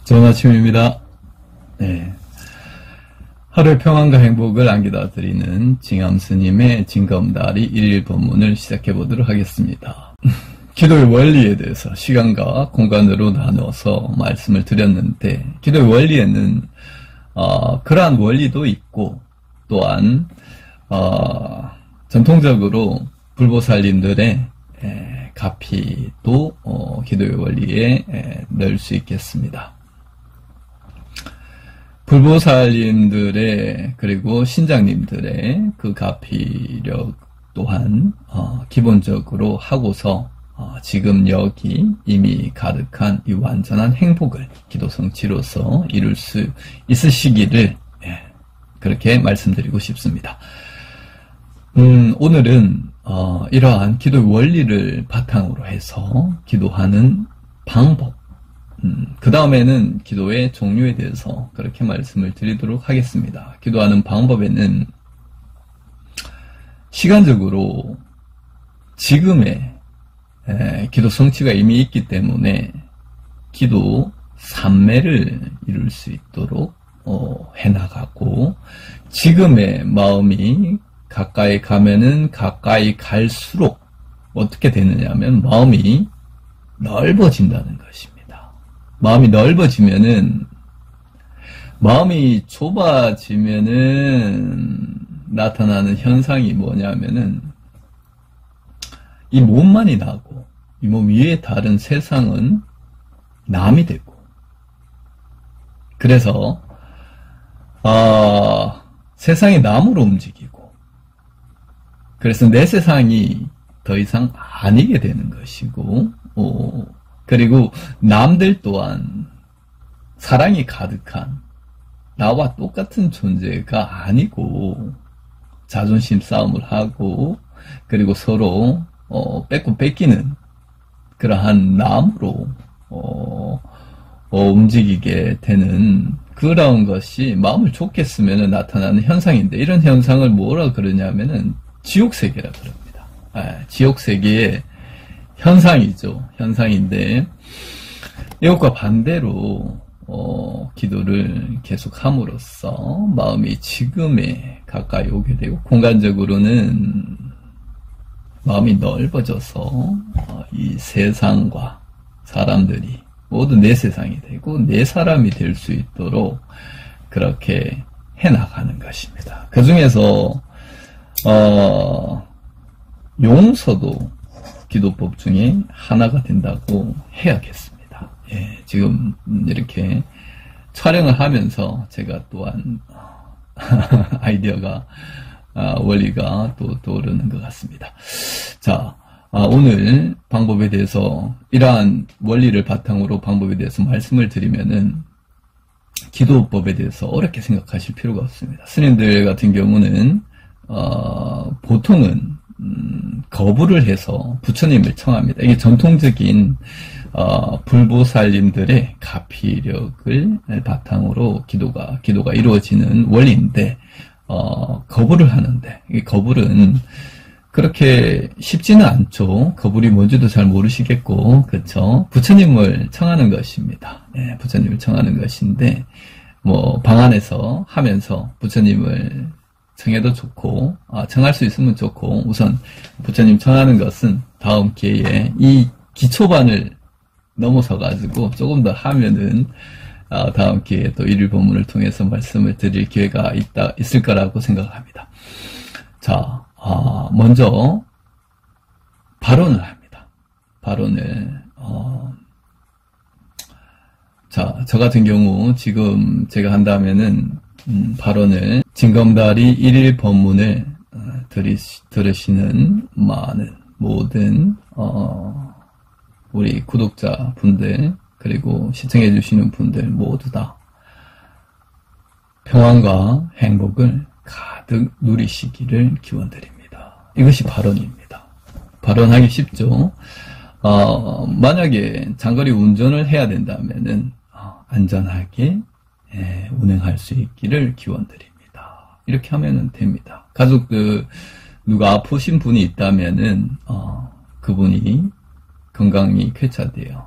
좋은 아침입니다. 네. 하루의 평안과 행복을 안겨다 드리는 징암스님의 징검다리 1일 법문을 시작해 보도록 하겠습니다. 기도의 원리에 대해서 시간과 공간으로 나눠서 말씀을 드렸는데, 기도의 원리에는 그러한 원리도 있고, 또한 전통적으로 불보살님들의 가피도 기도의 원리에 넣을 수 있겠습니다. 불보살님들의 그리고 신장님들의 그 가피력 또한 기본적으로 하고서 지금 여기 이미 가득한 이 완전한 행복을 기도 성취로서 이룰 수 있으시기를 그렇게 말씀드리고 싶습니다. 오늘은 이러한 기도의 원리를 바탕으로 해서 기도하는 방법, 그 다음에는 기도의 종류에 대해서 그렇게 말씀을 드리도록 하겠습니다. 기도하는 방법에는 시간적으로 지금의 기도 성취가 이미 있기 때문에 기도 삼매를 이룰 수 있도록 해나가고, 지금의 마음이 가까이 가면은 가까이 갈수록 어떻게 되느냐 하면 마음이 넓어진다는 것입니다. 마음이 넓어지면은, 마음이 좁아지면은 나타나는 현상이 뭐냐면은 이 몸만이 나고 이 몸 위에 다른 세상은 남이 되고, 그래서 세상이 남으로 움직이고, 그래서 내 세상이 더 이상 아니게 되는 것이고, 그리고 남들 또한 사랑이 가득한 나와 똑같은 존재가 아니고 자존심 싸움을 하고, 그리고 서로 뺏고 뺏기는 그러한 남으로 움직이게 되는 그런 것이 마음을 좋게 쓰면 나타나는 현상인데, 이런 현상을 뭐라 그러냐면은 지옥세계라 그럽니다. 지옥세계의 현상이죠. 현상인데, 이것과 반대로 기도를 계속 함으로써 마음이 지금에 가까이 오게 되고, 공간적으로는 마음이 넓어져서 이 세상과 사람들이 모두 내 세상이 되고 내 사람이 될 수 있도록 그렇게 해나가는 것입니다. 그 중에서 용서도 기도법 중에 하나가 된다고 해야겠습니다. 지금 이렇게 촬영을 하면서 제가 또한 아이디어가 원리가 또 떠오르는 것 같습니다. 자, 오늘 방법에 대해서, 이러한 원리를 바탕으로 방법에 대해서 말씀을 드리면은 기도법에 대해서 어렵게 생각하실 필요가 없습니다. 스님들 같은 경우는 보통은 거부를 해서 부처님을 청합니다. 이게 전통적인 불보살님들의 가피력을 바탕으로 기도가 이루어지는 원리인데, 거부를 하는데, 이 거부는 그렇게 쉽지는 않죠. 거부이 뭔지도 잘 모르시겠고, 그렇죠? 부처님을 청하는 것입니다. 부처님을 청하는 것인데, 방 안에서 하면서 부처님을 청해도 좋고, 청할 수 있으면 좋고, 우선 부처님 청하는 것은 다음 기회에 이 기초반을 넘어서가지고 조금 더 하면은 다음 기회에 또 일일 법문을 통해서 말씀을 드릴 기회가 있을 거라고 생각합니다. 자, 먼저 발언을 합니다. 발언을 자, 저 같은 경우 지금 제가 한다면은 발언을 징검다리 1일 법문을 들으시는 많은 모든 우리 구독자 분들, 그리고 시청해 주시는 분들 모두 다 평안과 행복을 가득 누리시기를 기원드립니다. 이것이 발언입니다. 발언하기 쉽죠. 만약에 장거리 운전을 해야 된다면은 안전하게 운행할 수 있기를 기원드립니다. 이렇게 하면 됩니다. 가족들 누가 아프신 분이 있다면은 그분이 건강이 쾌차돼요.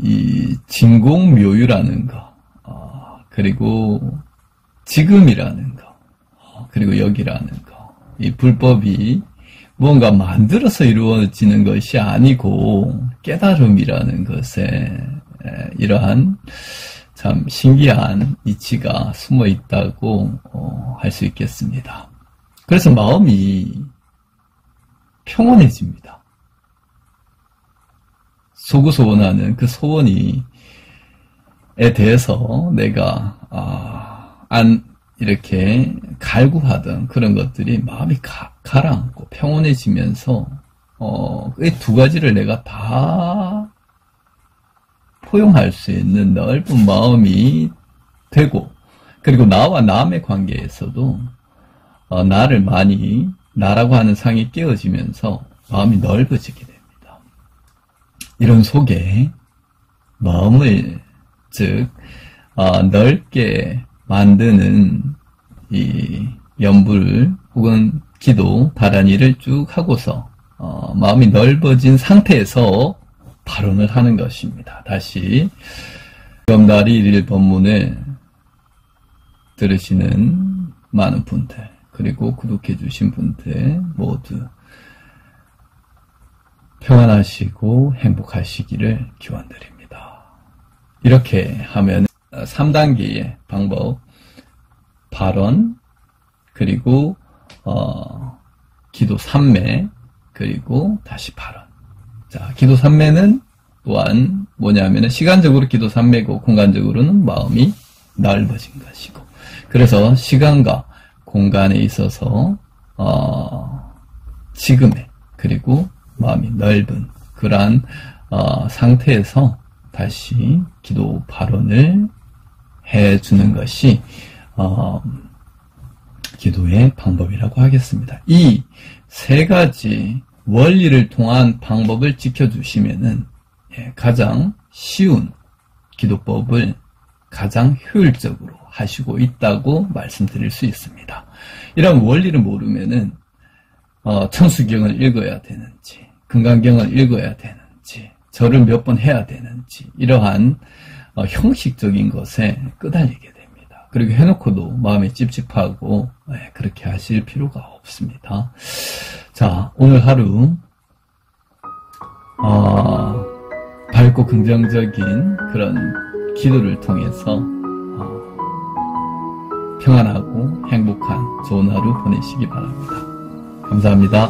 이 진공묘유라는 거, 그리고 지금이라는 거, 그리고 여기라는 거, 이 불법이 무언가 만들어서 이루어지는 것이 아니고 깨달음이라는 것에 이러한 참 신기한 이치가 숨어 있다고 할 수 있겠습니다. 그래서 마음이 평온해집니다. 소구소원하는 그 소원에 대해서 내가 이렇게 갈구하던 그런 것들이 마음이 가라앉고 평온해지면서 이 두 가지를 내가 다 포용할 수 있는 넓은 마음이 되고, 그리고 나와 남의 관계에서도 나를 많이, 나라고 하는 상이 깨어지면서 마음이 넓어지게 됩니다. 이런 속에 마음을 즉 넓게 만드는 이 연불 혹은 기도, 다란이를 쭉 하고서 마음이 넓어진 상태에서 발언을 하는 것입니다. 다시 염다리 1일 법문을 들으시는 많은 분들, 그리고 구독해 주신 분들 모두 평안하시고 행복하시기를 기원드립니다. 이렇게 하면 3단계의 방법, 발언, 그리고 기도 3매, 그리고 다시 발언. 자, 기도 3매는 또한 뭐냐면은 시간적으로 기도 3매고 공간적으로는 마음이 넓어진 것이고, 그래서 시간과 공간에 있어서 지금의, 그리고 마음이 넓은 그러한 상태에서 다시 기도 발언을 해주는 것이 기도의 방법이라고 하겠습니다. 이 세 가지 원리를 통한 방법을 지켜주시면은 가장 쉬운 기도법을 가장 효율적으로 하시고 있다고 말씀드릴 수 있습니다. 이런 원리를 모르면은 천수경을 읽어야 되는지, 금강경을 읽어야 되는지, 절을 몇 번 해야 되는지, 이러한 형식적인 것에 끄달리게 됩니다. 그리고 해놓고도 마음이 찝찝하고 그렇게 하실 필요가 없습니다. 자, 오늘 하루 밝고 긍정적인 그런 기도를 통해서 평안하고 행복한 좋은 하루 보내시기 바랍니다. 감사합니다.